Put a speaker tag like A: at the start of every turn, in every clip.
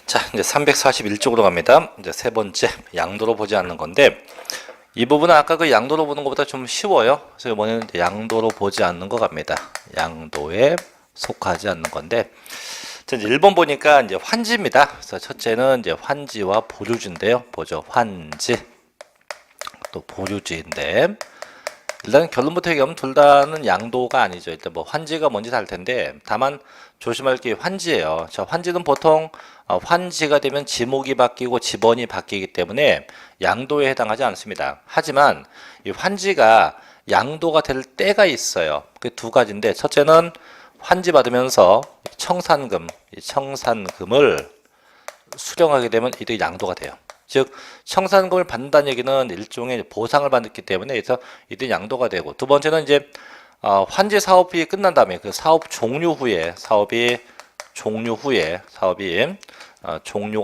A: 자, 이제 341쪽으로 갑니다. 이제 세 번째 양도로 보지 않는 건데 이 부분은 아까 그 양도로 보는 것보다 좀 쉬워요. 그래서 이번에는 이제 양도로 보지 않는 거 갑니다. 양도에 속하지 않는 건데 자, 이제 1번 보니까 이제 환지입니다. 그래서 첫째는 이제 환지와 보류지인데요. 보죠. 환지 또 보류지인데 일단 결론부터 얘기하면 둘 다는 양도가 아니죠. 일단 뭐 환지가 뭔지 알 텐데 다만 조심할 게 환지예요. 자, 환지는 보통 환지가 되면 지목이 바뀌고 지번이 바뀌기 때문에 양도에 해당하지 않습니다. 하지만 이 환지가 양도가 될 때가 있어요. 그 두 가지인데 첫째는 환지 받으면서 청산금, 이 청산금을 수령하게 되면 이때 양도가 돼요. 즉 청산금을 받는다는 얘기는 일종의 보상을 받기 때문에 그래서 이때 양도가 되고 두 번째는 이제 환지 사업이 끝난 다음에 그 사업 종료 후에 사업이 종료가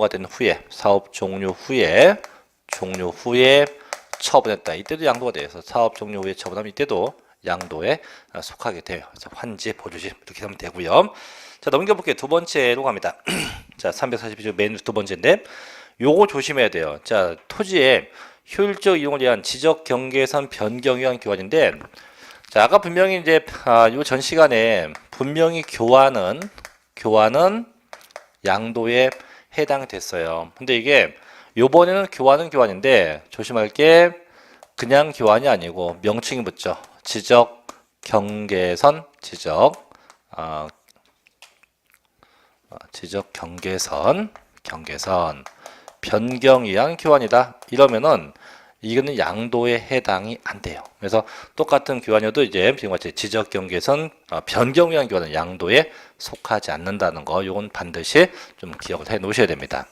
A: 된 후에 사업 종료 후에 처분했다. 이때도 양도가 돼요. 그래서 사업 종료 후에 처분하면 이때도 양도에 속하게 돼요. 그래서 환지, 보류지 이렇게 하면 되고요. 자, 넘겨볼게요. 두 번째로 갑니다. 자, 342조 맨 두 번째인데 요거 조심해야 돼요. 자, 토지의 효율적 이용을 위한 지적 경계선 변경을 위한 교환인데 자, 아까 분명히 이제 요 전 시간에 분명히 교환은 양도에 해당됐어요. 근데 이게 요번에는 교환인데 조심할 게 그냥 교환이 아니고 명칭이 붙죠. 지적 경계선 경계선 변경에 의한 교환이다. 이러면은 이거는 양도에 해당이 안 돼요. 그래서 똑같은 교환이어도 이제 지금같이 지적 경계선 변경에 의한 교환은 양도에 속하지 않는다는 거, 요건 반드시 좀 기억을 해 놓으셔야 됩니다.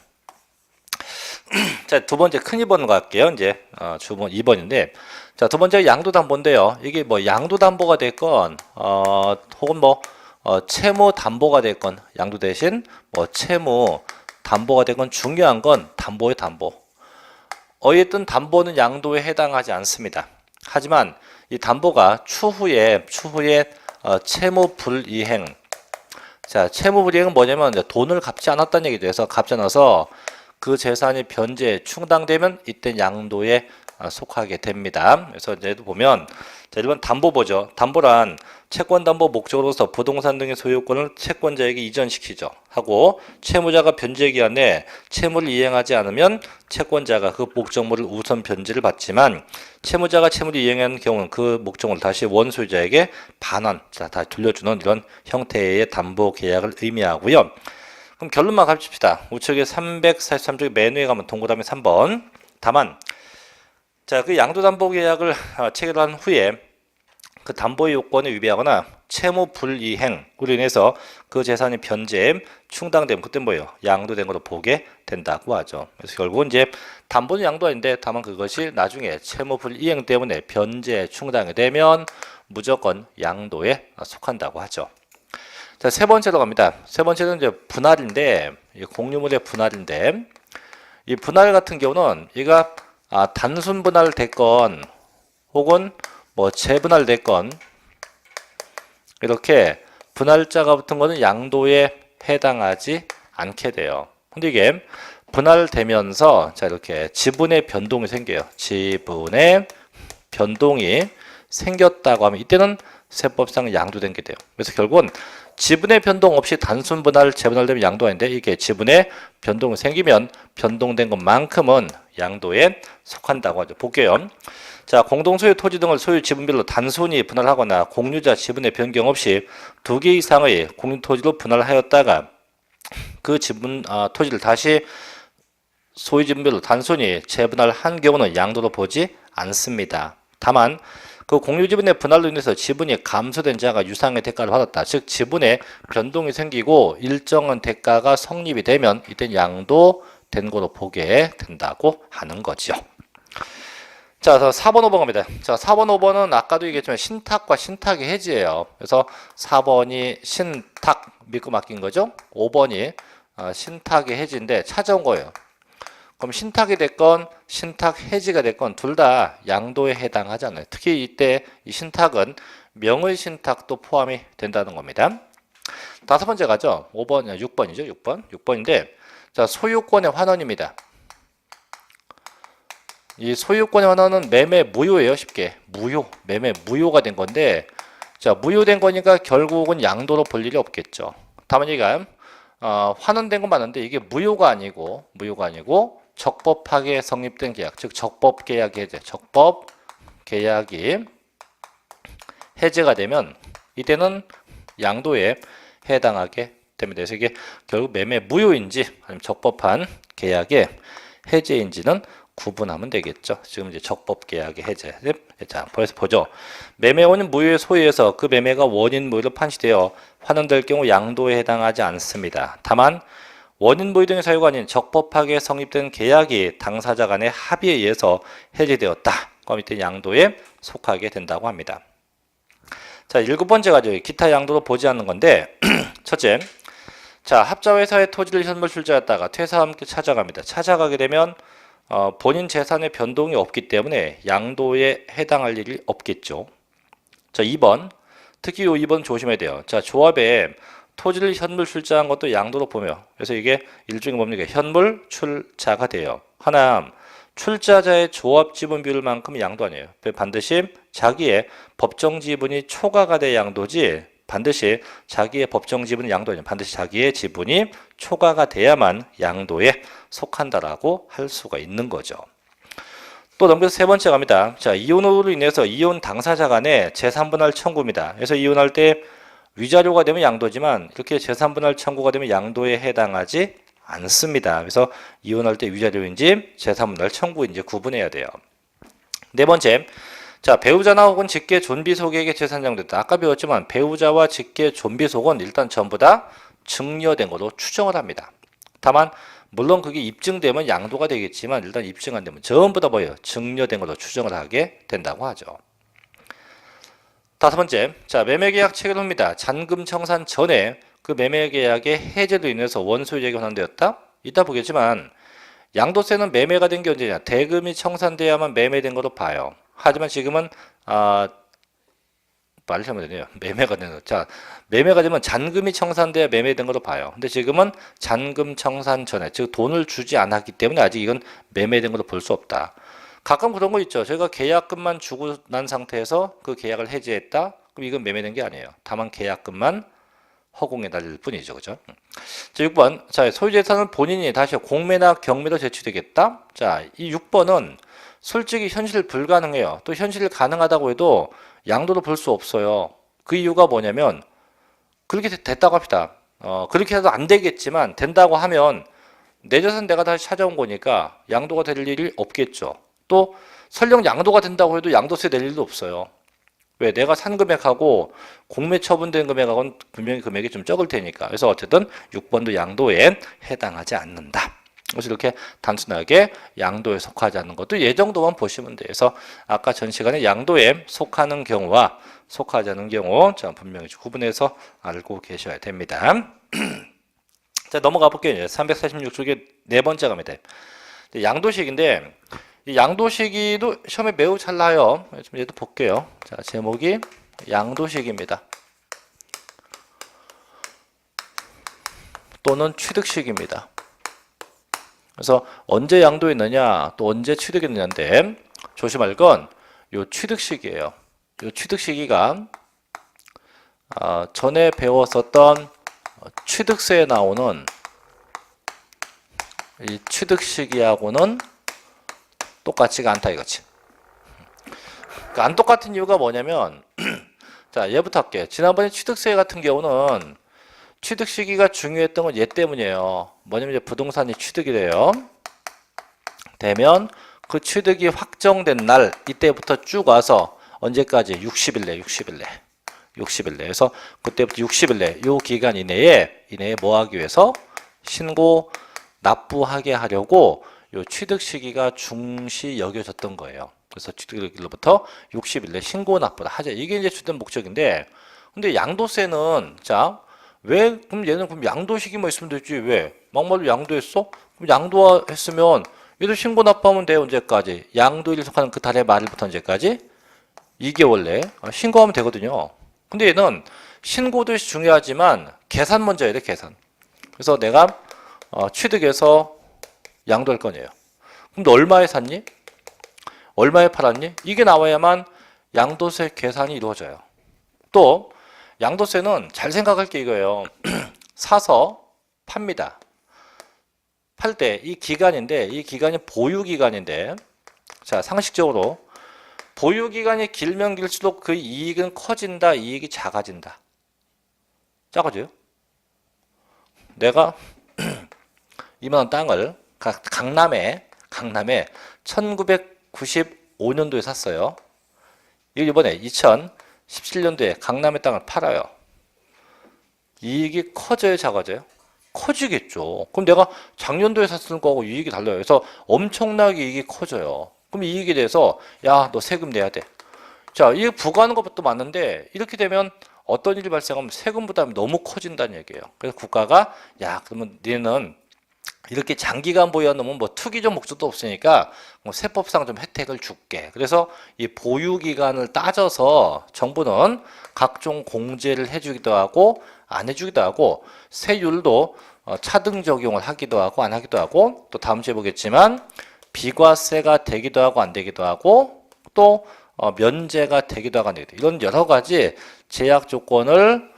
A: 자, 두 번째 큰 2번 갈게요. 이제 주번 2번인데 자, 두 번째 양도담보인데요. 이게 뭐 양도담보가 됐건 혹은 뭐 채무 담보가 됐건 양도 대신 뭐 채무 담보가 됐건 중요한 건 담보의 담보. 어쨌든 담보는 양도에 해당하지 않습니다. 하지만 이 담보가 추후에 채무 불이행. 자, 채무 불이행은 뭐냐면 돈을 갚지 않았다는 얘기죠. 그래서 갚지 않아서 그 재산이 변제 충당되면 이때 양도에 속하게 됩니다. 그래서 이제도 보면 자, 1번 담보보죠. 담보란 채권담보 목적으로서 부동산 등의 소유권을 채권자에게 이전시키죠. 하고 채무자가 변제 기한에 채무를 이행하지 않으면 채권자가 그 목적물을 우선 변제를 받지만 채무자가 채무를 이행하는 경우는 그 목적물을 다시 원소유자에게 반환, 자, 다시 돌려주는 이런 형태의 담보 계약을 의미하고요. 그럼 결론만 갑시다. 우측에 343쪽에 맨 위에 가면 동그라미 3번. 다만 자, 그 양도담보 계약을 체결한 후에 그 담보의 요건에 위배하거나 채무 불이행으로 인해서 그 재산이 변제, 충당되면 그때 뭐예요? 양도된 걸로 보게 된다고 하죠. 그래서 결국은 이제 담보는 양도 아닌데 다만 그것이 나중에 채무 불이행 때문에 변제, 충당이 되면 무조건 양도에 속한다고 하죠. 자, 세 번째로 갑니다. 세 번째는 이제 분할인데, 공유물의 분할인데, 이 분할 같은 경우는 얘가 단순 분할 됐건 혹은 뭐 재분할 됐건 이렇게 분할자가 붙은 거는 양도에 해당하지 않게 돼요. 근데 이게 분할되면서 자, 이렇게 지분의 변동이 생겨요. 지분의 변동이 생겼다고 하면 이때는 세법상 양도된 게 돼요. 그래서 결국은 지분의 변동 없이 단순 분할, 재분할되면 양도 아닌데 이게 지분의 변동이 생기면 변동된 것만큼은 양도에 속한다고 하죠. 볼게요. 자, 공동소유 토지 등을 소유 지분별로 단순히 분할하거나 공유자 지분의 변경 없이 두 개 이상의 공유토지로 분할하였다가 그 지분 토지를 다시 소유 지분별로 단순히 재분할한 경우는 양도로 보지 않습니다. 다만 그 공유 지분의 분할로 인해서 지분이 감소된 자가 유상의 대가를 받았다. 즉 지분의 변동이 생기고 일정한 대가가 성립이 되면 이때 양도된 거로 보게 된다고 하는 거죠. 자, 4번 5번 갑니다. 자, 4번 5번은 아까도 얘기했지만 신탁과 신탁의 해지예요. 그래서 4번이 신탁 믿고 맡긴 거죠. 5번이 신탁의 해지인데 찾아온 거예요. 그럼 신탁이 됐건 신탁 해지가 됐건 둘 다 양도에 해당하지 않아요. 특히 이때 이 신탁은 명의 신탁도 포함이 된다는 겁니다. 다섯 번째 가죠. 5번, 6번이죠. 6번인데 자, 소유권의 환원입니다. 이 소유권의 환원은 매매 무효예요. 쉽게 무효, 매매 무효가 된 건데, 자, 무효된 거니까 결국은 양도로 볼 일이 없겠죠. 다만 얘가 환원된 건 맞는데 이게 무효가 아니고 적법하게 성립된 계약, 즉 적법 계약 해제, 적법 계약이 해제가 되면 이때는 양도에 해당하게 됩니다. 그래서 이게 결국 매매 무효인지 아니면 적법한 계약의 해제인지는 구분하면 되겠죠. 지금 이제 적법 계약의 해제. 자, 벌써 보죠. 매매 원인 무효의 소유에서 그 매매가 원인 무효로 판시되어 환원될 경우 양도에 해당하지 않습니다. 다만 원인 무효 등의 사유가 아닌 적법하게 성립된 계약이 당사자 간의 합의에 의해서 해제되었다. 그럼 이때 양도에 속하게 된다고 합니다. 자, 7번째가 기타 양도로 보지 않는 건데 첫째, 자, 합자회사의 토지를 현물 출자했다가 퇴사와 함께 찾아갑니다. 찾아가게 되면 본인 재산의 변동이 없기 때문에 양도에 해당할 일이 없겠죠. 자, 2번. 특히 이 2번 조심해야 돼요. 자, 조합에 토지를 현물 출자한 것도 양도로 보며, 그래서 이게 일종의 뭡니까? 현물 출자가 돼요. 하나, 출자자의 조합 지분 비율만큼 양도 아니에요. 반드시 자기의 법정 지분이 초과가 돼 양도지, 반드시 자기의 법정 지분은 양도 아니에요. 반드시 자기의 지분이 초과가 돼야만 양도에 속한다라고 할 수가 있는 거죠. 또 넘겨서 3번째 갑니다. 자, 이혼으로 인해서 이혼 당사자 간의 재산분할 청구입니다. 그래서 이혼할 때 위자료가 되면 양도지만 이렇게 재산분할 청구가 되면 양도에 해당하지 않습니다. 그래서 이혼할 때 위자료인지 재산분할 청구인지 구분해야 돼요. 4번째, 자, 배우자나 혹은 직계 존비속에게 재산정됐다. 아까 배웠지만 배우자와 직계 존비속은 일단 전부 다 증여된 걸로 추정을 합니다. 다만 물론 그게 입증되면 양도가 되겠지만 일단 입증 안 되면 전부 다 뭐예요? 증여된 걸로 추정을 하게 된다고 하죠. 5번째, 자, 매매계약 체결합니다. 잔금 청산 전에 그 매매계약의 해제로 인해서 원소유액이 환원되었다? 이따 보겠지만 양도세는 매매가 된 게 언제냐? 대금이 청산돼야만 매매된 걸로 봐요. 하지만 지금은 말을 잘못했네요. 매매가 되는 거. 자, 매매가 되면 잔금이 청산돼야 매매된 걸로 봐요. 근데 지금은 잔금 청산 전에, 즉 돈을 주지 않았기 때문에 아직 이건 매매된 걸로 볼 수 없다. 가끔 그런 거 있죠. 저희가 계약금만 주고 난 상태에서 그 계약을 해지했다. 그럼 이건 매매된 게 아니에요. 다만 계약금만 허공에 달릴 뿐이죠. 그죠? 자, 6번. 자, 소유재산은 본인이 다시 공매나 경매로 제출되겠다. 자, 이 6번은 솔직히 현실 불가능해요. 또 현실 가능하다고 해도 양도로 볼 수 없어요. 그 이유가 뭐냐면 그렇게 됐다고 합시다. 그렇게 해도 안 되겠지만 된다고 하면 내 재산 내가 다시 찾아온 거니까 양도가 될 일이 없겠죠. 또 설령 양도가 된다고 해도 양도세 낼 일도 없어요. 왜? 내가 산 금액하고 공매 처분된 금액하고는 분명히 금액이 좀 적을 테니까. 그래서 어쨌든 6번도 양도에 해당하지 않는다. 그래서 이렇게 단순하게 양도에 속하지 않는 것도 이 정도만 보시면 돼요. 그래서 아까 전 시간에 양도에 속하는 경우와 속하지 않는 경우 자, 분명히 구분해서 알고 계셔야 됩니다. 자, 넘어가 볼게요. 346쪽에 4번째 갑니다. 양도식인데 이 양도식이도 시험에 매우 잘 나요. 좀 얘도 볼게요. 자, 제목이 양도식입니다. 또는 취득식입니다. 그래서 언제 양도했느냐 또 언제 취득했느냐인데 조심할 건 요 취득식이에요. 요 취득시기가 전에 배웠었던 취득세에 나오는 이 취득시기하고는 똑같지가 않다 이거지. 그러니까 안 똑같은 이유가 뭐냐면 자, 얘부터 할게. 지난번에 취득세 같은 경우는 취득 시기가 중요했던 건 얘 때문이에요. 뭐냐면 이제 부동산이 취득이 돼요. 되면 그 취득이 확정된 날 이때부터 쭉 와서 언제까지? 60일 내. 그래서 그때부터 60일 내. 요 기간 이내에 뭐 하기 위해서? 신고 납부하게 하려고 요 취득 시기가 중시 여겨졌던 거예요. 그래서 취득일로부터 60일 내 신고 납부를 하자. 이게 이제 주된 목적인데, 근데 양도세는 자, 왜 그럼 얘는 그럼 양도식이 뭐 있으면 되지? 왜? 막말로 양도했어? 그럼 양도했으면 얘도 신고 납부하면 돼요. 언제까지? 양도일에 속하는 그 달의 말일부터 언제까지? 2개월 내 신고하면 되거든요. 근데 얘는 신고도 중요하지만 계산 먼저 해야 돼. 계산. 그래서 내가 취득해서 양도할 거네요. 그럼 너 얼마에 샀니? 얼마에 팔았니? 이게 나와야만 양도세 계산이 이루어져요. 또 양도세는 잘 생각할 게 이거예요. 사서 팝니다. 팔 때 이 기간인데 이 기간이 보유 기간인데 자 상식적으로 보유 기간이 길면 길수록 그 이익은 커진다, 이익이 작아진다. 작아져요. 내가 2만 원 땅을 강남에 1995년도에 샀어요. 이번에 2017년도에 강남의 땅을 팔아요. 이익이 커져요, 작아져요? 커지겠죠. 그럼 내가 작년도에 샀을 거하고 이익이 달라요. 그래서 엄청나게 이익이 커져요. 그럼 이익에 대해서 야, 너 세금 내야 돼. 자, 이익 부과하는 것도 맞는데 이렇게 되면 어떤 일이 발생하면 세금 부담이 너무 커진다는 얘기예요. 그래서 국가가 야, 그러면 너는 이렇게 장기간 보유한 놈은 뭐 투기적 목적도 없으니까 뭐 세법상 좀 혜택을 줄게. 그래서 이 보유 기간을 따져서 정부는 각종 공제를 해주기도 하고 안 해주기도 하고 세율도 차등 적용을 하기도 하고 안 하기도 하고 또 다음 주에 보겠지만 비과세가 되기도 하고 안 되기도 하고 또 면제가 되기도 하고 안 되기도 하고 이런 여러 가지 제약 조건을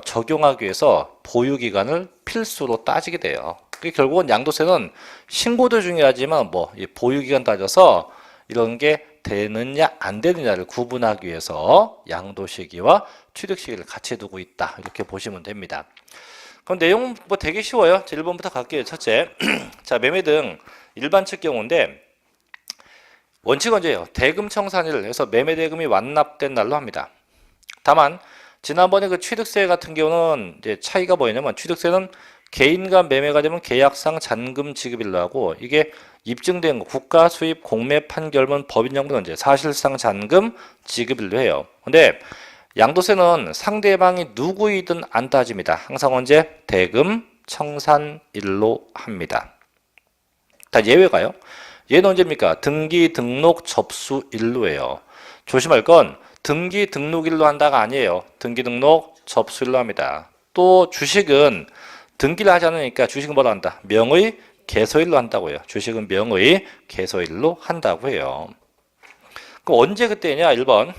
A: 적용하기 위해서 보유 기간을 필수로 따지게 돼요. 결국은 양도세는 신고도 중요하지만 뭐 보유 기간 따져서 이런 게 되느냐 안 되느냐를 구분하기 위해서 양도 시기와 취득 시기를 같이 두고 있다. 이렇게 보시면 됩니다. 그럼 내용 뭐 되게 쉬워요. 1번부터 갈게요. 첫째, 자 매매 등 일반 측 경우인데 원칙은 언제예요? 대금 청산일을 해서 매매 대금이 완납된 날로 합니다. 다만 지난번에 그 취득세 같은 경우는 이제 차이가 뭐냐면 취득세는 개인 간 매매가 되면 계약상 잔금 지급일로 하고 이게 입증된 거 국가 수입 공매 판결문 법인정보는 이제 사실상 잔금 지급일로 해요. 근데 양도세는 상대방이 누구이든 안 따집니다. 항상 언제? 대금 청산일로 합니다. 다 예외가요. 얘는 언제입니까? 등기 등록 접수일로 해요. 조심할 건 등기 등록일로 한다가 아니에요. 등기 등록 접수일로 합니다. 또 주식은 등기를 하지 않으니까 주식은 뭐로 한다? 명의 개소일로 한다고요. 주식은 명의 개소일로 한다고 해요. 그럼 언제 그때냐? 1번.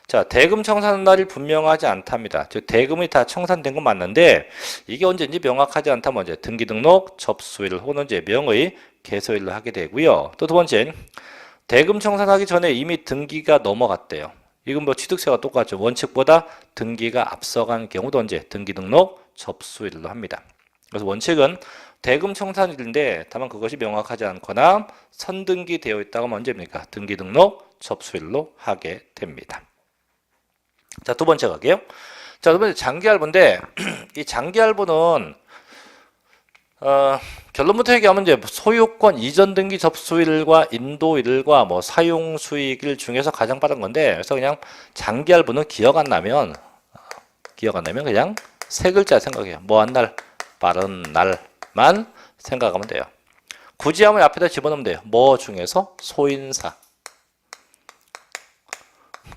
A: 자, 대금 청산 날이 분명하지 않답니다. 즉 대금이 다 청산된 건 맞는데 이게 언제인지 명확하지 않다면 이제 등기 등록 접수일 혹은 이제 명의 개소일로 하게 되고요. 또 두 번째는 대금 청산하기 전에 이미 등기가 넘어갔대요. 이건 뭐 취득세가 똑같죠. 원칙보다 등기가 앞서간 경우도 언제? 등기 등록 접수일로 합니다. 그래서 원칙은 대금 청산일인데 다만 그것이 명확하지 않거나 선등기되어 있다고 하면 언제입니까? 등기 등록 접수일로 하게 됩니다. 자, 두 번째 갈게요. 자, 두 번째 장기할부인데 이 장기할부는 결론부터 얘기하면 이제 소유권 이전 등기 접수일과 인도일과 뭐 사용 수익일 중에서 가장 빠른 건데 그래서 그냥 장기할부는 기억 안 나면 그냥 세 글자 생각해요. 뭐 한 날 빠른 날만 생각하면 돼요. 굳이 하면 앞에다 집어넣으면 돼요. 뭐 중에서 소인사.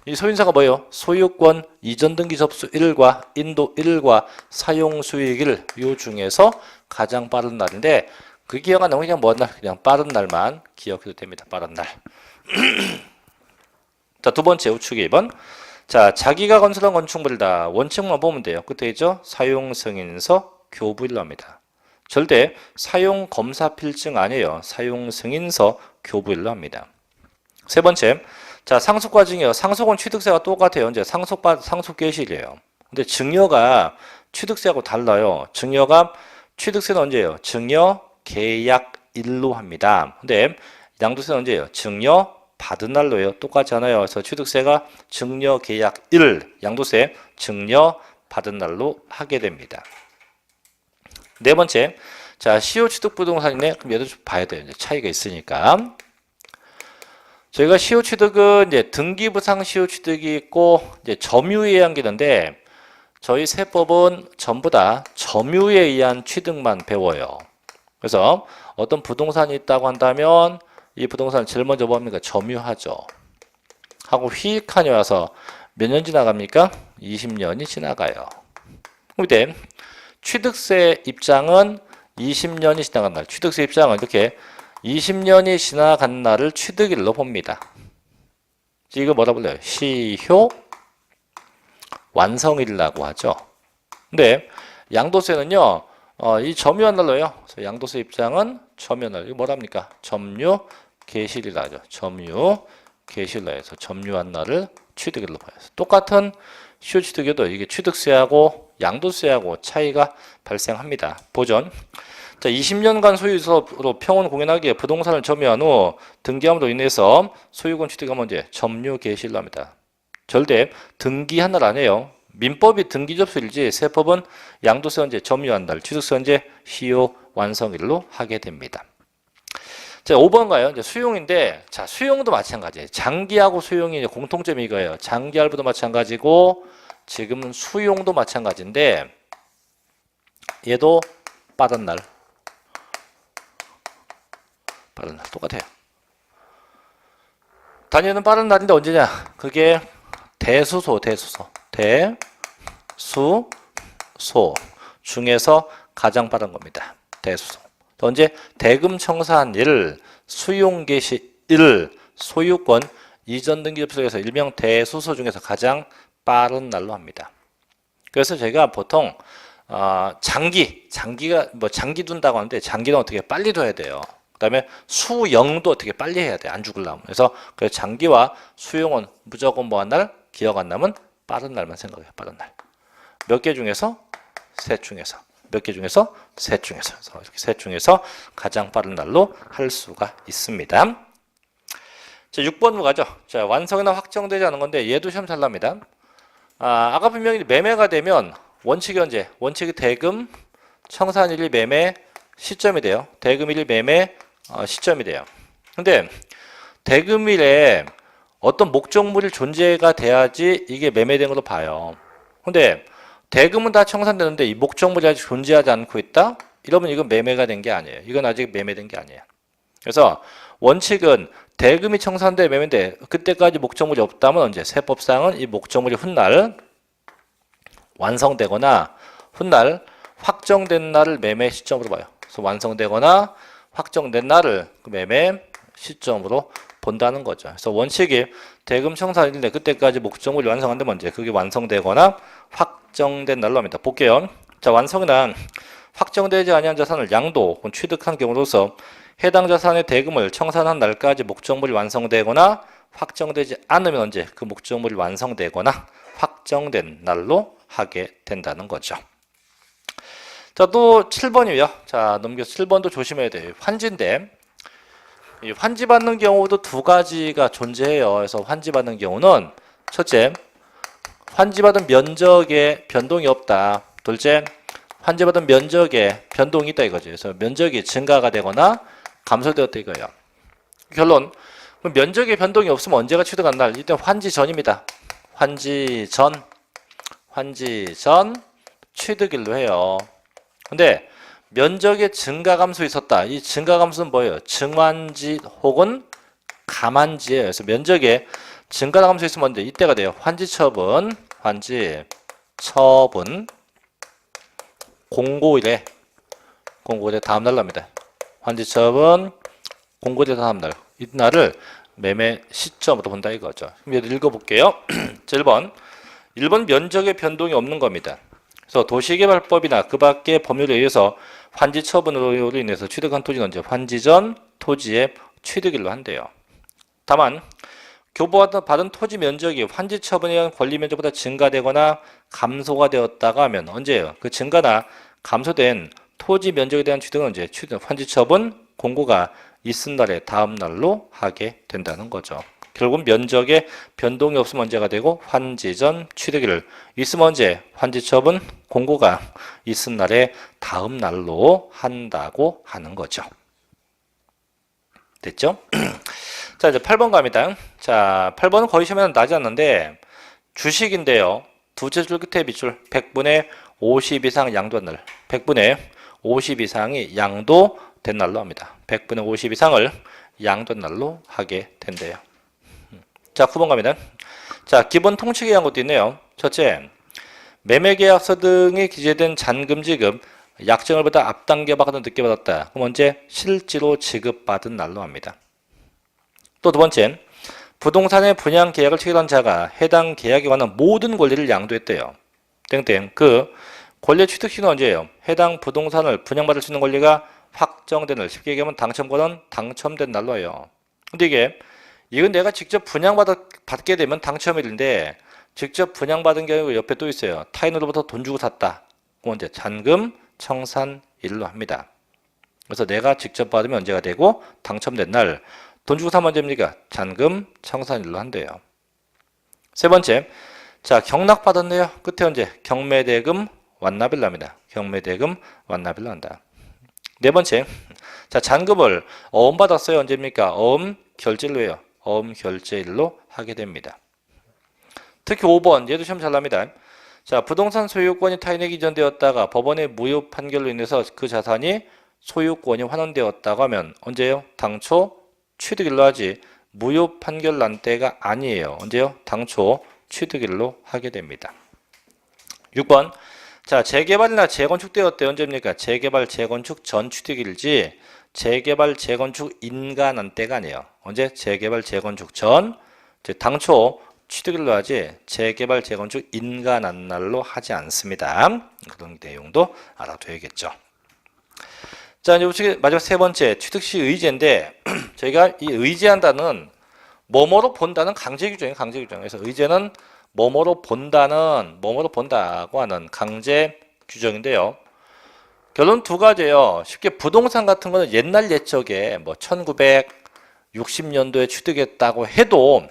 A: 이 소인사가 뭐예요? 소유권 이전 등기 접수 1과 인도 1과 사용 수익일 요 중에서 가장 빠른 날인데 그 기억 안 나면 그냥 뭐 날? 그냥 빠른 날만 기억해도 됩니다. 빠른 날. 자, 두 번째 우측에 2번. 자, 자기가 건설한 건축물이다. 원칙만 보면 돼요. 끝에 있죠? 사용 승인서 교부일로 합니다. 절대 사용 검사 필증 아니에요. 사용 승인서 교부일로 합니다. 세 번째. 자, 상속 과정이요. 상속은 취득세가 똑같아요. 이제 상속 개시일이에요. 근데 증여가 취득세하고 달라요. 증여가 취득세는 언제예요? 증여 계약일로 합니다. 근데 양도세는 언제예요? 증여 받은 날로 해요. 똑같지 않아요. 그래서 취득세가 증여 계약일, 양도세 증여 받은 날로 하게 됩니다. 네 번째, 자 시효 취득 부동산이네. 그럼 얘도 좀 봐야 돼요. 이제 차이가 있으니까. 저희가 시효 취득은 이제 등기부상 시효 취득이 있고 이제 점유에 의한 기는데 저희 세법은 전부 다 점유에 의한 취득만 배워요. 그래서 어떤 부동산이 있다고 한다면 이 부동산을 제일 먼저 뭡니까? 점유하죠. 하고 휘익하니 와서 몇 년 지나갑니까? 20년이 지나가요. 그때 취득세 입장은 20년이 지나간 날. 취득세 입장은 이렇게 20년이 지나간 날을 취득일로 봅니다. 이거 뭐라 불러요? 시효 완성일이라고 하죠. 근데 양도세는요, 이 점유한 날로요. 그래서 양도세 입장은 점유한 날. 이거 뭐랍니까? 점유 개시일이라 하죠. 점유 개시일로 해서 점유한 날을 취득일로 봐요. 똑같은 시효 취득에도 이게 취득세하고 양도세하고 차이가 발생합니다. 보전. 자, 20년간 소유주로 평온 공연하기에 부동산을 점유한 후 등기함으로 인해서 소유권 취득하면 이제 점유 개시일로 합니다. 절대 등기한 날 아니에요. 민법이 등기 접수일지 세법은 양도세 언제 점유한 날, 취득세 언제 시효 완성일로 하게 됩니다. 자, 5번 가요. 이제 수용인데, 자, 수용도 마찬가지예요. 장기하고 수용이 이제 공통점이 이거예요. 장기 할부도 마찬가지고, 지금은 수용도 마찬가지인데, 얘도 빠른 날. 빠른 날. 똑같아요. 단위는 빠른 날인데 언제냐? 그게 대수소 중에서 가장 빠른 겁니다. 대수소. 언제? 대금 청산 일, 수용 개시 일, 소유권 이전 등기 접수에서 일명 대수소 중에서 가장 빠른 날로 합니다. 그래서 저희가 보통 장기가 뭐 장기 둔다고 하는데 장기는 어떻게 빨리 둬야 돼요. 그다음에 수용도 어떻게 빨리 해야 돼. 안 죽으려면. 그래서 그 장기와 수용은 무조건 뭐 한 날 기억 안 나면 빠른 날만 생각해요. 빠른 날. 몇 개 중에서? 셋 중에서. 몇 개 중에서? 셋 중에서. 그래서 이렇게 셋 중에서 가장 빠른 날로 할 수가 있습니다. 자, 6번으로 가죠. 자, 완성이나 확정되지 않은 건데 얘도 시험 잘 납니다. 아까 분명히 매매가 되면 원칙이 언제? 원칙이 대금 청산일이 매매 시점이 돼요. 대금일이 매매 시점이 돼요. 근데 대금일에 어떤 목적물이 존재가 돼야지 이게 매매된 걸로 봐요. 근데 대금은 다 청산되는데 이 목적물이 아직 존재하지 않고 있다? 이러면 이건 매매가 된 게 아니에요. 이건 아직 매매된 게 아니에요. 그래서 원칙은 대금이 청산돼 매매인데 그때까지 목적물이 없다면 언제? 세법상은 이 목적물이 훗날 완성되거나 훗날 확정된 날을 매매 시점으로 봐요. 그래서 완성되거나 확정된 날을 매매 시점으로 본다는 거죠. 그래서 원칙이 대금 청산일인데 그때까지 목적물이 완성한다면 언제? 그게 완성되거나 확정된 날로 합니다. 볼게요. 자, 완성이란 확정되지 아니한 자산을 양도 혹은 취득한 경우로서 해당 자산의 대금을 청산한 날까지 목적물이 완성되거나 확정되지 않으면 언제? 그 목적물이 완성되거나 확정된 날로 하게 된다는 거죠. 자, 또 7번이요. 자, 넘겨서 7번도 조심해야 돼요. 환지인데 이 환지 받는 경우도 두 가지가 존재해요. 그래서 환지 받는 경우는 첫째, 환지 받은 면적에 변동이 없다. 둘째, 환지 받은 면적에 변동이 있다 이거죠. 그래서 면적이 증가가 되거나 감소되었다 이거예요. 결론, 면적에 변동이 없으면 언제가 취득한 날? 이때 환지 전입니다. 환지 전 취득일로 해요. 근데 면적의 증가 감소 있었다. 이 증가 감소는 뭐예요? 증환지 혹은 감환지예요. 그래서 면적의 증가 감소 있으면 언제? 이때가 돼요. 환지처분 공고일에 다음 날 납니다. 환지처분 공고일에 다음 날. 이날을 매매 시점으로 본다 이거죠. 그럼 읽어볼게요. 자, 1번 면적의 변동이 없는 겁니다. 그래서 도시개발법이나 그 밖의 법률에 의해서 환지 처분으로 인해서 취득한 토지는 언제? 환지 전 토지의 취득일로 한대요. 다만 교부받은 토지 면적이 환지 처분에 의한 권리 면적보다 증가되거나 감소가 되었다가 하면 언제예요? 그 증가나 감소된 토지 면적에 대한 취득은 언제? 환지 처분 공고가 있은 날의 다음 날로 하게 된다는 거죠. 결국 면적에 변동이 없으면 언제가 되고 환지 전 취득일 있으면 언제? 환지 처분 공고가 있은 날의 다음 날로 한다고 하는 거죠. 됐죠? 자, 이제 8번 갑니다. 자, 8번은 거의 시험에는 나지 않는데 주식인데요. 두째 줄 끝에 밑줄 100분의 50 이상 양도한 날. 100분의 50 이상이 양도된 날로 합니다. 100분의 50 이상을 양도한 날로 하게 된대요. 자, 9번 갑니다. 자, 기본 통치계약 것도 있네요. 첫째, 매매계약서 등이 기재된 잔금 지급, 약정을 받아 앞당겨 받아 늦게 받았다. 그럼 언제? 실제로 지급받은 날로 합니다. 또 두 번째, 부동산의 분양 계약을 체결한 자가 해당 계약에 관한 모든 권리를 양도했대요. 땡땡. 그 권리 취득 시는 언제예요? 해당 부동산을 분양받을 수 있는 권리가 확정된 날, 쉽게 얘기하면 당첨권은 당첨된 날로 해요. 근데 이건 내가 직접 분양받게 되면 당첨일인데 직접 분양받은 게 아니고 옆에 또 있어요. 타인으로부터 돈 주고 샀다. 그건 이제 잔금 청산일로 합니다. 그래서 내가 직접 받으면 언제가 되고 당첨된 날 돈 주고 사면 언제입니까? 잔금 청산일로 한대요. 세 번째, 자 경락 받았네요. 끝에 언제? 경매대금 완납일로 합니다. 경매대금 완납일로 한다. 네 번째, 자 잔금을 어음 받았어요. 언제입니까? 어음 결제일로 해요. 어음 결제일로 하게 됩니다. 특히 5번 얘도 시험 잘 납니다. 자 부동산 소유권이 타인에게 이전되었다가 법원의 무효 판결로 인해서 그 자산이 소유권이 환원되었다고 하면 언제요? 당초 취득일로 하지 무효 판결 난 때가 아니에요. 언제요? 당초 취득일로 하게 됩니다. 6번 자 재개발이나 재건축 되었대. 언제입니까? 재개발 재건축 전 취득일지 재개발 재건축 인가 난 때가 아니에요. 언제? 재개발 재건축 전 당초 취득일로 하지 재개발 재건축 인가 난 날로 하지 않습니다. 그런 내용도 알아둬야겠죠. 자 이제 마지막 세 번째 취득시 의제인데 저희가 이 의제한다는 뭐뭐로 본다는 강제 규정이에요. 강제 규정. 그래서 의제는 뭐뭐로 본다는 뭐뭐로 본다고 하는 강제 규정인데요. 결론 두 가지예요. 쉽게 부동산 같은 거는 옛날 옛적에 뭐 1960년도에 취득했다고 해도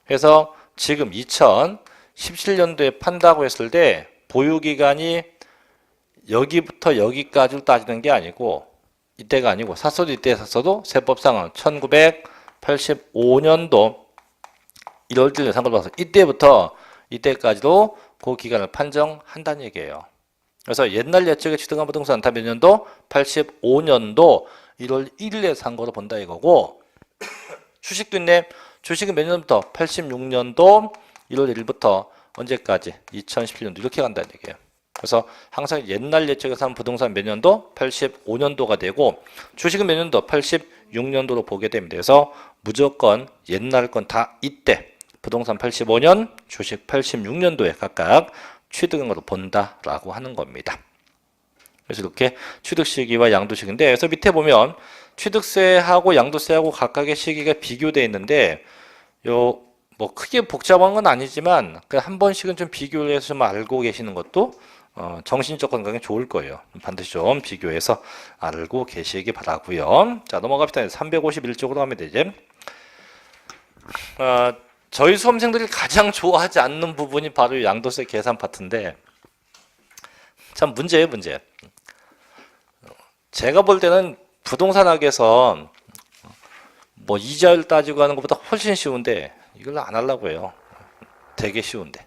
A: 그래서 지금 2017년도에 판다고 했을 때 보유기간이 여기부터 여기까지를 따지는 게 아니고 이때가 아니고 샀어도 이때 샀어도 세법상은 1985년도 1월 1일 상을 봐서 이때부터 이때까지도 그 기간을 판정한다는 얘기예요. 그래서 옛날 옛적에 취득한 부동산 다 몇 년도? 85년도 1월 1일에 산 거로 본다 이거고 주식도 있네. 주식은 몇 년부터? 86년도 1월 1일부터 언제까지? 2017년도 이렇게 간다는 얘기예요. 그래서 항상 옛날 옛적에 산 부동산 몇 년도? 85년도가 되고 주식은 몇 년도? 86년도로 보게 됩니다. 그래서 무조건 옛날 건 다 이때 부동산 85년, 주식 86년도에 각각 취득한 것으로 본다라고 하는 겁니다. 그래서 이렇게 취득 시기와 양도 시기인데 그래서 밑에 보면 취득세하고 양도세하고 각각의 시기가 비교되어 있는데 요 뭐 크게 복잡한 건 아니지만 한 번씩은 좀 비교를 해서 좀 알고 계시는 것도 정신적 건강에 좋을 거예요. 반드시 좀 비교해서 알고 계시기 바라고요. 자 넘어갑시다. 351쪽으로 하면 되지. 저희 수험생들이 가장 좋아하지 않는 부분이 바로 양도세 계산 파트인데 참 문제예요. 문제. 제가 볼 때는 부동산학에서 뭐 이자율 따지고 하는 것보다 훨씬 쉬운데 이걸 안 하려고 해요. 되게 쉬운데.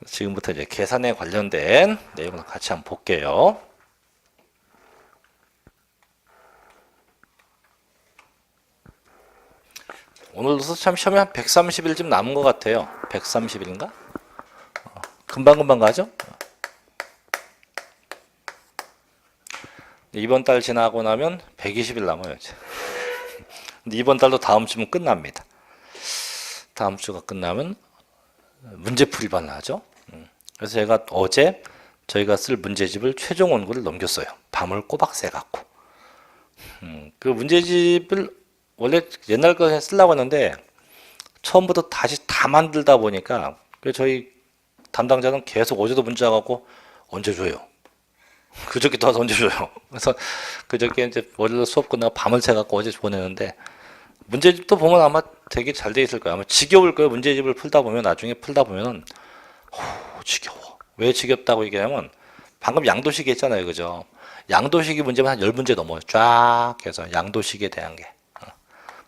A: 지금부터 이제 계산에 관련된 내용을 같이 한번 볼게요. 오늘도 참 시험이 한 130일쯤 남은 것 같아요. 130일인가? 금방금방 가죠? 이번 달 지나고 나면 120일 남아요. 근데 이번 달도 다음 주면 끝납니다. 다음 주가 끝나면 문제풀이반 하죠. 그래서 제가 어제 저희가 쓸 문제집을 최종 원고를 넘겼어요. 밤을 꼬박 새갖고. 그 문제집을 원래 옛날 거 쓰려고 했는데 처음부터 다시 다 만들다 보니까 저희 담당자는 계속 어제도 문자 갖고 언제 줘요? 그저께 또 와서 언제 줘요? 그래서 그저께 이제 월요일 수업 끝나고 밤을 새갖고 어제 보내는데 문제집도 보면 아마 되게 잘 돼 있을 거예요. 아마 지겨울 거예요. 문제집을 풀다 보면 나중에 풀다 보면은 지겨워. 왜 지겹다고 얘기하면 방금 양도식이 했잖아요. 그죠? 양도식이 문제면 한 10문제 넘어요. 쫙 해서 양도식에 대한 게.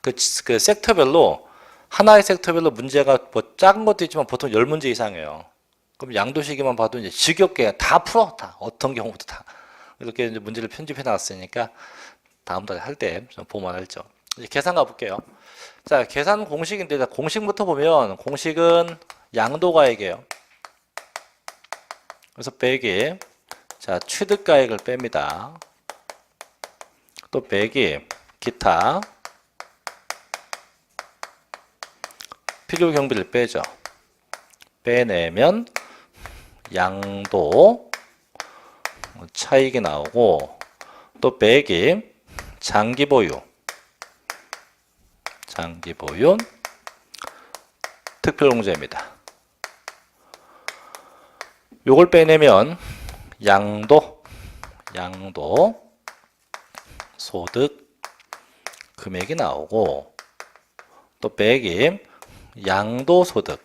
A: 그 섹터별로 하나의 섹터별로 문제가 뭐 작은 것도 있지만 보통 10문제 이상이에요. 그럼 양도식이만 봐도 이제 지겹게 다 풀어. 다 어떤 경우도 다. 이렇게 이제 문제를 편집해 놨으니까 다음 달에 할 때 좀 보면 알죠. 이제 계산 가볼게요. 자, 계산 공식인데 공식부터 보면 공식은 양도가액이에요. 그래서 빼기 자, 취득가액을 뺍니다. 또 빼기 기타 필요 경비를 빼죠. 빼내면 양도 차익이 나오고 또 빼기 장기 보유 특별공제입니다. 요걸 빼내면 양도 소득 금액이 나오고 또 빼기 양도소득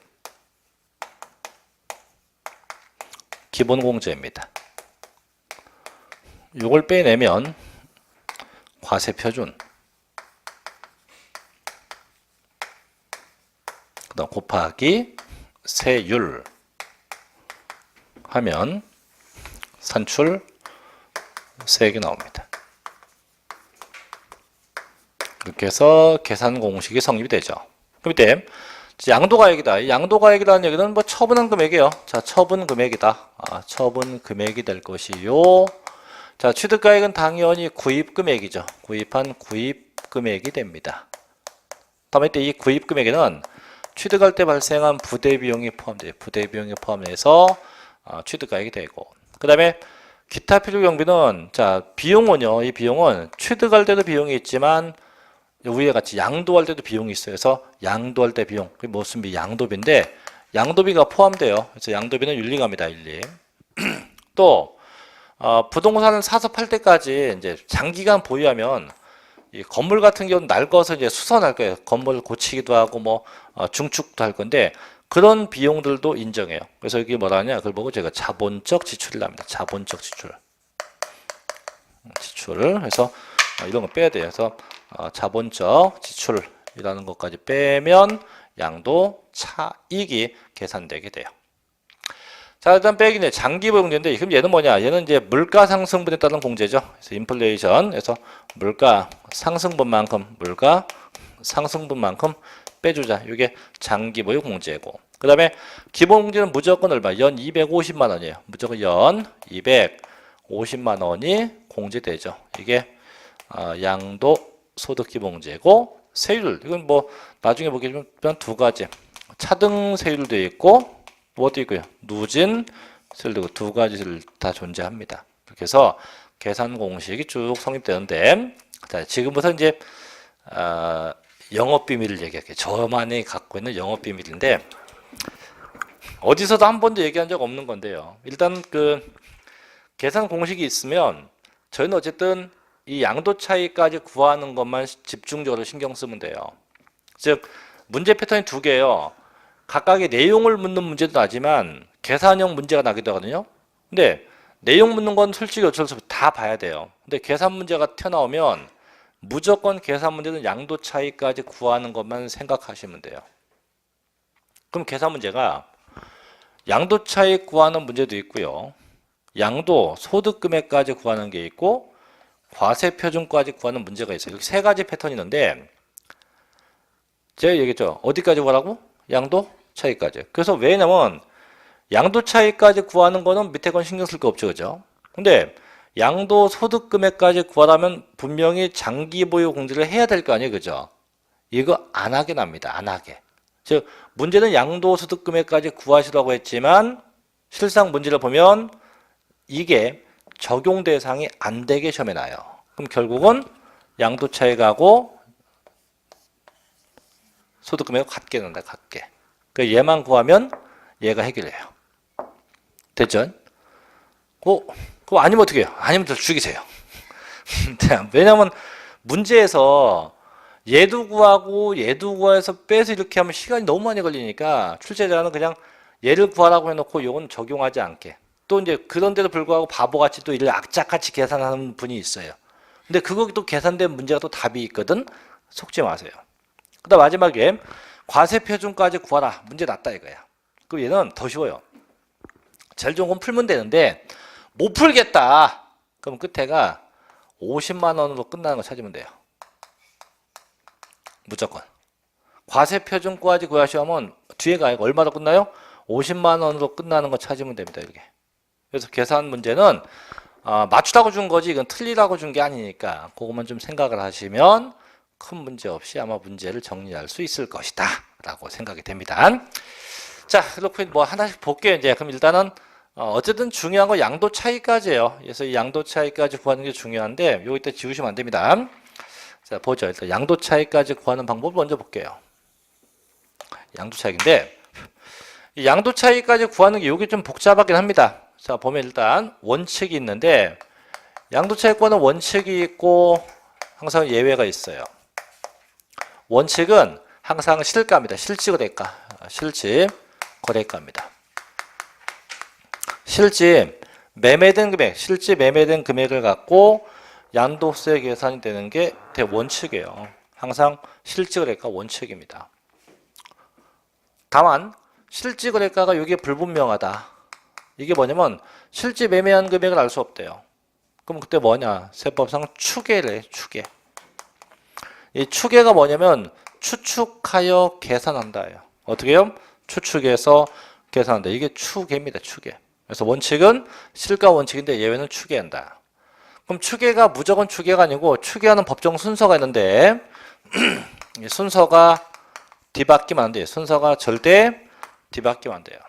A: 기본공제입니다. 요걸 빼내면 과세표준 그다음 곱하기 세율 하면 산출 세액이 나옵니다. 이렇게 해서 계산 공식이 성립이 되죠. 그럼 이때 양도가액이다. 양도가액이라는 얘기는 뭐 처분한 금액이에요. 자, 처분 금액이다. 처분 금액이 될 것이요. 자, 취득가액은 당연히 구입 금액이죠. 구입한 구입 금액이 됩니다. 다음에 이 구입 금액에는 취득할 때 발생한 부대 비용이 포함돼요. 부대 비용이 포함해서 취득가액이 되고, 그 다음에 기타 필요 경비는 자 비용은요. 이 비용은 취득할 때도 비용이 있지만 위에 같이 양도할 때도 비용이 있어요. 그래서 양도할 때 비용, 그게 무슨 비? 양도비인데 양도비가 포함돼요. 그래서 양도비는 윤리갑니다. 윤리. 또 부동산을 사서 팔 때까지 이제 장기간 보유하면 이 건물 같은 경우는 낡아서 이제 수선할 거예요. 건물 고치기도 하고 뭐 중축도 할 건데 그런 비용들도 인정해요. 그래서 이게 뭐라 하냐? 그걸 보고 제가 자본적 지출이랍니다. 자본적 지출을 해서 이런 거 빼야 돼요. 그래서 자본적 지출이라는 것까지 빼면 양도 차익이 계산되게 돼요. 자, 일단 빼기 이제 장기보유공제인데 그럼 얘는 뭐냐? 얘는 이제 물가 상승분에 따른 공제죠. 그래서 인플레이션, 그래서 물가 상승분만큼 빼주자. 이게 장기보유 공제고. 그 다음에 기본공제는 무조건 얼마? 연 250만 원이에요. 무조건 연 250만 원이 공제되죠. 이게 양도소득기본공제고, 세율 이건 뭐 나중에 보게 되면 두 가지 차등 세율도 있고 뭐도 있고요. 누진 세율도 있고 두 가지를 다 존재합니다. 그렇게 해서 계산 공식이 쭉 성립되는데, 자, 지금부터 이제 영업 비밀을 얘기할게요. 저만이 갖고 있는 영업 비밀인데 어디서도 한 번도 얘기한 적 없는 건데요. 일단 그 계산 공식이 있으면 저희는 어쨌든 이 양도 차이까지 구하는 것만 집중적으로 신경 쓰면 돼요. 즉 문제 패턴이 두 개예요. 각각의 내용을 묻는 문제도 나지만 계산형 문제가 나기도 하거든요. 근데 내용 묻는 건 솔직히 어쩔 수 없이 다 봐야 돼요. 근데 계산 문제가 튀어나오면 무조건 계산 문제는 양도 차이까지 구하는 것만 생각하시면 돼요. 그럼 계산 문제가 양도 차익 구하는 문제도 있고요. 양도 소득 금액까지 구하는 게 있고 과세 표준까지 구하는 문제가 있어요. 이렇게 세 가지 패턴이 있는데 제가 얘기했죠. 어디까지 구하라고? 양도 차익까지. 그래서 왜냐면 양도 차익까지 구하는 거는 밑에 건 신경 쓸 거 없죠. 그죠? 근데 양도 소득 금액까지 구하려면 분명히 장기 보유 공제를 해야 될 거 아니에요. 그죠? 이거 안 하게 납니다. 안 하게. 즉 문제는 양도 소득 금액까지 구하시라고 했지만 실상 문제를 보면 이게 적용 대상이 안 되게 시험에 나요. 그럼 결국은 양도 차익하고 소득 금액이 같게 된다. 같게. 그 얘만 구하면 얘가 해결해요. 됐죠? 그거 아니면 어떻게 해요? 아니면 저 죽이세요. 왜냐면 문제에서 얘도 구하고 얘도 구해서 빼서 이렇게 하면 시간이 너무 많이 걸리니까 출제자는 그냥 얘를 구하라고 해놓고 이건 적용하지 않게. 또 이제 그런데도 불구하고 바보같이 또 이를 악착같이 계산하는 분이 있어요. 근데 그것도 계산된 문제가 또 답이 있거든. 속지 마세요. 그다음 마지막에 과세 표준까지 구하라. 문제 났다 이거야. 그럼 얘는 더 쉬워요. 제일 좋은 건 풀면 되는데 못 풀겠다. 그럼 끝에가 50만 원으로 끝나는 거 찾으면 돼요. 무조건. 과세 표준까지 구하시면 뒤에가 얼마로 끝나요? 50만 원으로 끝나는 거 찾으면 됩니다. 이게. 그래서 계산 문제는 맞추라고 준 거지 이건 틀리라고 준 게 아니니까 그것만 좀 생각을 하시면 큰 문제 없이 아마 문제를 정리할 수 있을 것이다 라고 생각이 됩니다. 자, 이렇게 뭐 하나씩 볼게요. 이제 그럼 일단은 어쨌든 중요한 건 양도 차이까지예요. 그래서 이 양도 차이까지 구하는 게 중요한데 요거 이따 지우시면 안 됩니다. 자, 보죠. 일단 양도 차이까지 구하는 방법을 먼저 볼게요. 양도 차이인데 이 양도 차이까지 구하는 게 요게 좀 복잡하긴 합니다. 자, 보면 일단 원칙이 있는데 양도 차이 구하는 원칙이 있고 항상 예외가 있어요. 원칙은 항상 실가입니다. 실지 거래가. 실지 거래가입니다. 실지 매매된 금액, 실지 매매된 금액을 갖고 양도세 계산이 되는 게 대원칙이에요. 항상 실지 거래가 원칙입니다. 다만 실지 거래가가 이게 불분명하다. 이게 뭐냐면 실지 매매한 금액을 알 수 없대요. 그럼 그때 뭐냐? 세법상 추계래, 추계. 이 추계가 뭐냐면 추측하여 계산한다예요. 어떻게요? 추측해서 계산한다. 이게 추계입니다. 추계. 그래서 원칙은 실가 원칙인데 예외는 추계한다. 그럼 추계가 무조건 추계가 아니고 추계하는 법정 순서가 있는데 이 순서가 뒤바뀌면 안 돼요. 순서가 절대 뒤바뀌면 안 돼요.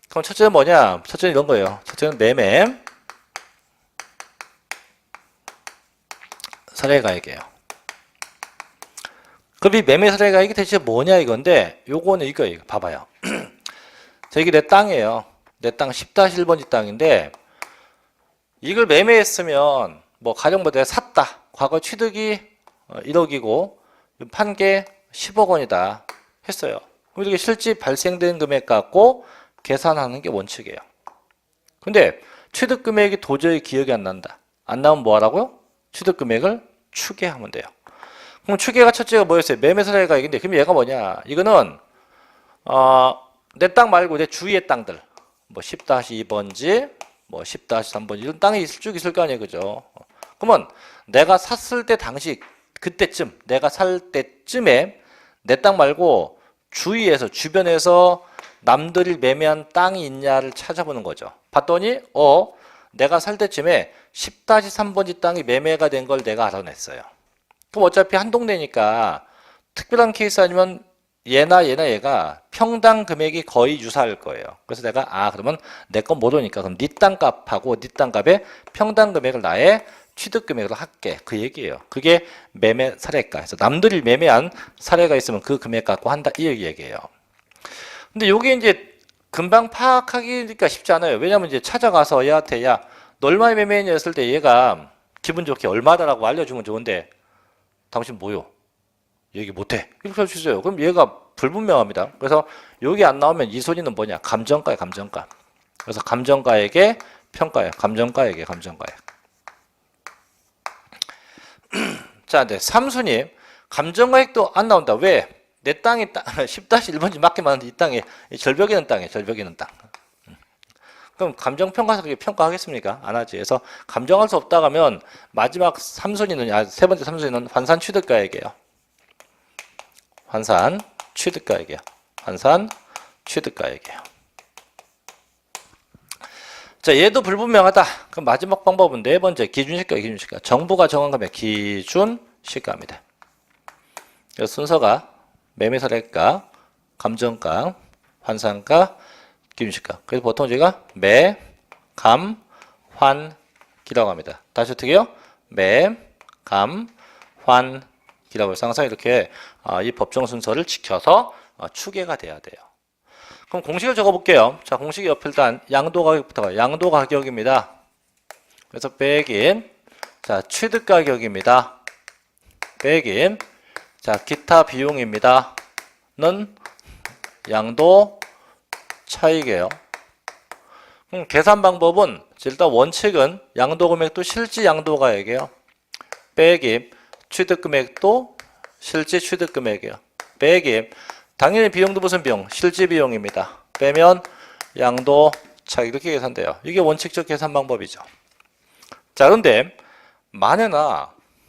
A: 그럼 첫째는 뭐냐? 첫째는 이런 거예요. 첫째는 매매 사례가액이에요. 그럼 이 매매 사례가액이 대체 뭐냐 이건데 요거는 이거예요. 봐봐요. 자, 이게 내 땅이에요. 내 땅 10-1번지 땅인데 이걸 매매했으면 뭐 가령 뭐 내가 샀다. 과거 취득이 1억이고 판 게 10억 원이다 했어요. 그럼 이렇게 실제 발생된 금액 갖고 계산하는 게 원칙이에요. 근데 취득 금액이 도저히 기억이 안 난다. 안 나오면 뭐 하라고요? 취득 금액을 추계하면 돼요. 그럼 추계가 첫째가 뭐였어요? 매매사례가액인데 그럼 얘가 뭐냐? 이거는 내 땅 말고 내 주위의 땅들 뭐 10-2번지 뭐 10-3번지 이런 땅이 쭉 있을 거 아니에요. 그죠? 그러면 내가 샀을 때 당시 그때쯤 내가 살 때쯤에 내 땅 말고 주위에서 주변에서 남들이 매매한 땅이 있냐를 찾아보는 거죠. 봤더니 내가 살 때쯤에 10-3번지 땅이 매매가 된 걸 내가 알아냈어요. 그럼 어차피 한 동네니까 특별한 케이스 아니면 얘가 평당 금액이 거의 유사할 거예요. 그래서 내가 그러면 내 건 모르니까 그럼 네 땅값하고 네 땅값의 평당 금액을 나의 취득 금액으로 할게. 그 얘기예요. 그게 매매 사례가. 그래서 남들이 매매한 사례가 있으면 그 금액 갖고 한다 이 얘기예요. 근데 요게 이제 금방 파악하기가 쉽지 않아요. 왜냐면 이제 찾아가서 얘한테 너 얼마에 매매했냐 했을 때 얘가 기분 좋게 얼마다라고 알려주면 좋은데 당신 뭐요? 얘기 못해. 이렇게 할 수 있어요. 그럼 얘가 불분명합니다. 그래서 여기 안 나오면 이 소리는 뭐냐? 감정가예요, 감정가. 그래서 감정가액의 평가예요. 감정가액이에요, 감정가액. 자, 네, 3순위. 감정가액도 안 나온다. 왜? 내 땅이 10-1번지 맞게 많은데 이 땅에 절벽 있는 땅이에요, 절벽 있는 땅. 그럼 감정평가서 평가하겠습니까? 안 하지. 그래서 감정할 수 없다 하면 마지막 3순위는, 세 번째 3순위는 환산 취득가액이에요. 환산 취득가액이에요. 환산 취득가액이에요. 자, 얘도 불분명하다. 그럼 마지막 방법은 네 번째 기준시가예요. 기준시가. 정부가 정한 금액 기준시가입니다. 그래서 순서가 매매사례가, 감정가, 환산가, 기준시가. 그래서 보통 제가 매, 감, 환, 기라고 합니다. 다시 어떻게 해요? 매, 감, 환, 기라고 해서 항상 이렇게 이 법정 순서를 지켜서 추계가 돼야 돼요. 그럼 공식을 적어볼게요. 자, 공식이 옆에 일단 양도가격부터 가요. 양도가격입니다. 그래서 빼기, 자, 취득가격입니다. 빼기, 자, 기타 비용입니다. 는 양도 차익이에요. 그럼 계산 방법은 일단 원칙은 양도금액도 실지 양도가액이에요. 빼기 취득금액도 실지 취득금액이에요. 빼기 당연히 비용도 무슨 비용? 실지 비용입니다. 빼면 양도 차익 이렇게 계산돼요. 이게 원칙적 계산 방법이죠. 자, 그런데 만약에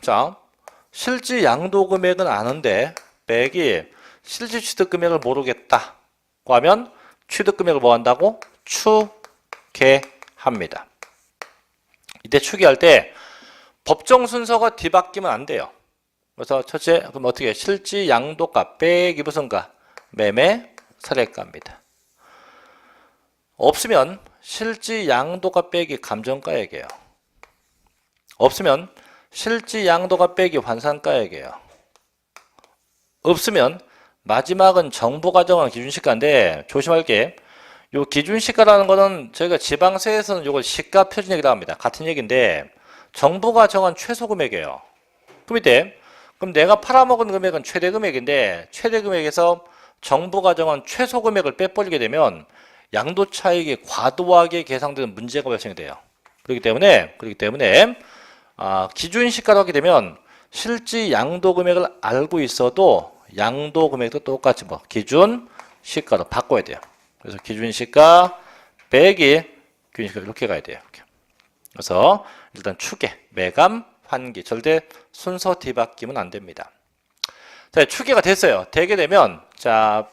A: 자 실지 양도금액은 아는데 빼기 실지 취득금액을 모르겠다고 하면 취득금액을 뭐 한다고? 추계한다고 합니다. 이때 추계할 때 법정 순서가 뒤바뀌면 안 돼요. 그래서 첫째, 그럼 어떻게 실지 양도가 빼기 무슨가? 매매 사례가입니다. 없으면 실지 양도가 빼기 감정가액이에요. 없으면 실지 양도가 빼기 환산가액이에요. 없으면 마지막은 정부가 정한 기준시가인데 조심할 게 요 기준시가라는 거는 저희가 지방세에서는 요걸 시가 표준액이라고 합니다. 같은 얘기인데 정부가 정한 최소 금액이에요. 그럼 이때 그럼 내가 팔아먹은 금액은 최대 금액인데 최대 금액에서 정부가 정한 최소 금액을 빼버리게 되면 양도 차익이 과도하게 계상되는 문제가 발생이 돼요. 그렇기 때문에 기준시가로 하게 되면 실지 양도 금액을 알고 있어도 양도 금액도 똑같이 기준 시가로 바꿔야 돼요. 그래서 기준 시가 빼기 기준 시가 이렇게 가야 돼요. 이렇게. 그래서 일단 추계, 매감, 환기 절대 순서 뒤바뀌면 안 됩니다. 자, 추계가 됐어요. 되게 되면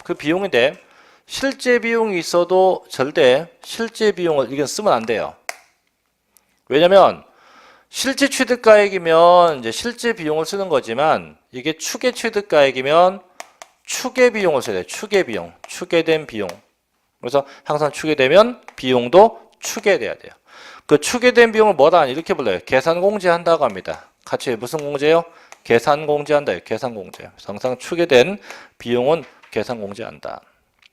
A: 그 비용인데 실제 비용이 있어도 절대 실제 비용을 이건 쓰면 안 돼요. 왜냐면 실제 취득가액이면 이제 실제 비용을 쓰는 거지만 이게 추계 취득가액이면 추계 비용을 써야 돼요. 추계 비용, 추계된 비용. 그래서 항상 추계되면 비용도 추계돼야 돼요. 그 추계된 비용을 뭐라 하니 이렇게 불러요. 계산공제한다고 합니다. 같이 무슨 공제요? 계산공제한다. 계산공제. 그래서 항상 추계된 비용은 계산공제한다.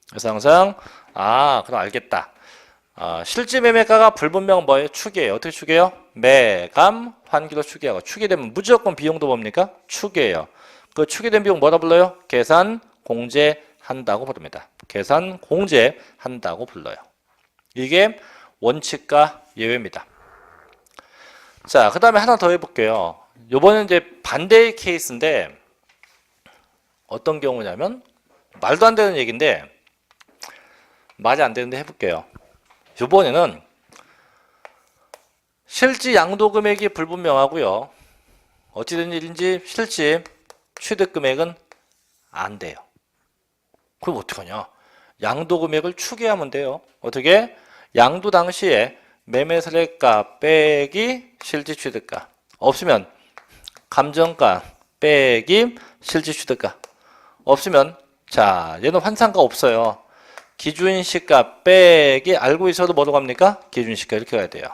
A: 그래서 항상 그럼 알겠다. 실제 매매가가 불분명은 뭐예요? 추계예요. 어떻게 추계해요? 매감 환기로 추계하고 추계되면 무조건 비용도 뭡니까? 추계예요. 그 추계된 비용 뭐라 불러요? 계산 공제한다고 부릅니다. 계산 공제한다고 불러요. 이게 원칙과 예외입니다. 자, 그 다음에 하나 더 해볼게요. 요번엔 이제 반대의 케이스인데 어떤 경우냐면 말도 안 되는 얘기인데 말이 안 되는데 해볼게요. 요번에는 실지 양도 금액이 불분명하고요. 어찌된 일인지 실지 취득 금액은 안 돼요. 그럼 어떡하냐? 양도 금액을 추계하면 돼요. 어떻게? 양도 당시에 매매 사례가 빼기 실지 취득가. 없으면 감정가 빼기 실지 취득가. 없으면 자, 얘는 환산가 없어요. 기준시가 빼기 알고 있어도 뭐로 갑니까? 기준시가 이렇게 가야 돼요.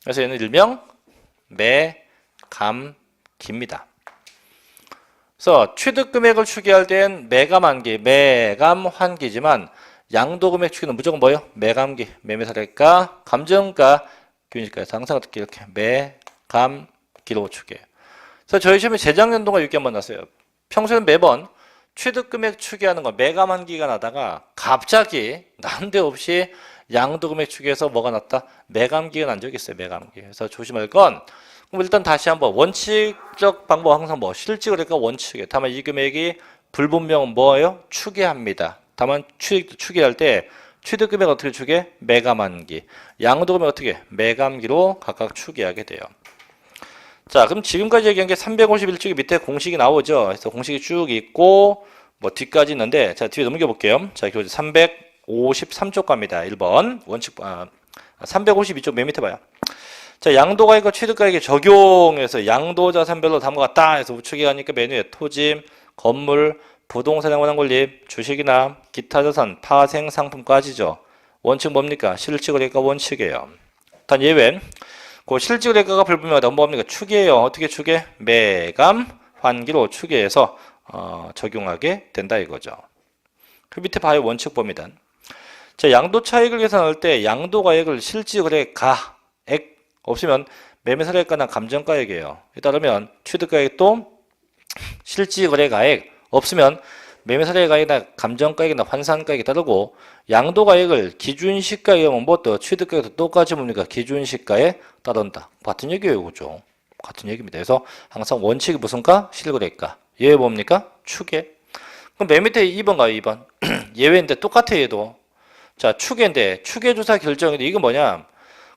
A: 그래서 얘는 일명 매감기입니다. 그래서 취득금액을 추계할 땐 매감환기, 매감환기지만 양도금액 추계는 무조건 뭐예요? 매감기, 매매사례가, 감정가, 기준시가에서 항상 어떻게 이렇게 매감기로 추계해요. 그래서 저희 시험에 재작년도가 6개만 났어요. 평소에는 매번 취득금액 추계하는 거 매감환기가 나다가 갑자기 난데없이 양도금액 추계해서 뭐가 났다? 매감기가 난 적이 있어요. 매감기. 그래서 조심할 건 그럼 일단 다시 한번 원칙적 방법 항상 실질거래가 원칙이에요. 다만 이 금액이 불분명은 뭐예요? 추계합니다. 다만 추계할 때 취득금액 어떻게 추계? 매감환기. 양도금액 어떻게? 매감기로 각각 추계하게 돼요. 자, 그럼 지금까지 얘기한 게 351쪽에 밑에 공식이 나오죠. 그래서 공식이 쭉 있고 뒤까지 있는데 자, 뒤에 넘겨 볼게요. 자, 353쪽 갑니다. 1번 원칙 352쪽 맨 밑에 봐요. 자, 양도가액과 취득가액에 적용해서 양도자산별로 담아갔다 해서 우측에 가니까 맨 위에 토지, 건물, 부동산에 관한 권리, 주식이나 기타 자산, 파생 상품까지죠. 원칙 뭡니까? 실질거래가 원칙이에요. 단 예외. 그 실질거래가가 불분명하다. 뭡니까? 추계예요. 어떻게 추계? 매감, 환기로 추계해서 적용하게 된다 이거죠. 그 밑에 봐요. 원칙 봅니다. 자, 양도 차익을 계산할 때 양도가액을 실질거래가액 없으면 매매사례가나 감정가액이에요. 따르면 취득가액도 실질거래가액 없으면 매매사례가액이나 감정가액이나 환산가액이 따르고 양도가액을 기준시가에 하면 뭐또 취득가액도 똑같이 뭡니까? 기준시가에 따른다. 같은 얘기예요. 그죠? 같은 얘기입니다. 그래서 항상 원칙이 무슨가? 실거래가. 예외 뭡니까? 추계. 그럼 맨 밑에 2번 가요. 2번. 예외인데 똑같아 얘도. 자, 추계인데 추계조사 결정인데 이건 뭐냐?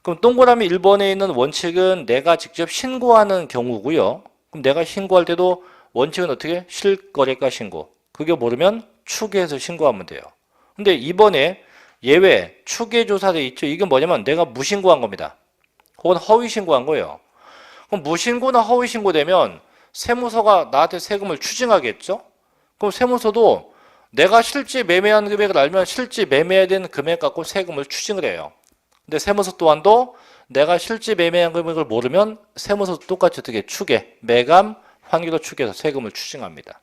A: 그럼 동그라미 1번에 있는 원칙은 내가 직접 신고하는 경우고요. 그럼 내가 신고할 때도 원칙은 어떻게? 실거래가 신고. 그게 모르면 추계해서 신고하면 돼요. 근데 2번에 예외 추계 조사돼 있죠. 이건 뭐냐면 내가 무신고한 겁니다. 혹은 허위 신고한 거예요. 그럼 무신고나 허위 신고되면 세무서가 나한테 세금을 추징하겠죠? 그럼 세무서도 내가 실제 매매한 금액을 알면 실제 매매해야 되는 금액 갖고 세금을 추징을 해요. 근데 세무서 또한도 내가 실제 매매한 금액을 모르면 세무서도 똑같이 어떻게 추계, 매감, 환기로 추계해서 세금을 추징합니다.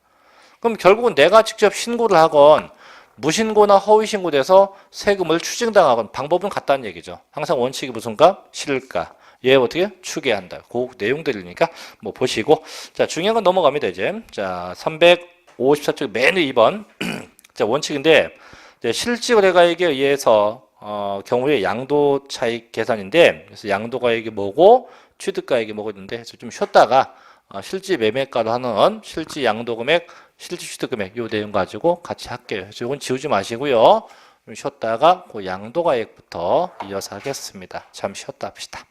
A: 그럼 결국은 내가 직접 신고를 하건 무신고나 허위 신고돼서 세금을 추징당하건 방법은 같다는 얘기죠. 항상 원칙이 무슨가? 실가. 얘 어떻게? 추계한다. 그 내용들이니까 뭐 보시고. 자, 중요한 건 넘어갑니다, 이제. 자, 354쪽 맨 2번. 자, 원칙인데, 이제 실지거래가액에 의해서, 경우에 양도 차익 계산인데, 그래서 양도가액이 뭐고, 취득가액이 뭐고 있는데, 그래서 좀 쉬었다가, 실지 매매가로 하는 실지 양도금액, 실지 취득금액, 요 내용 가지고 같이 할게요. 그래서 이건 지우지 마시고요. 좀 쉬었다가, 그 양도가액부터 이어서 하겠습니다. 잠시 쉬었다 합시다.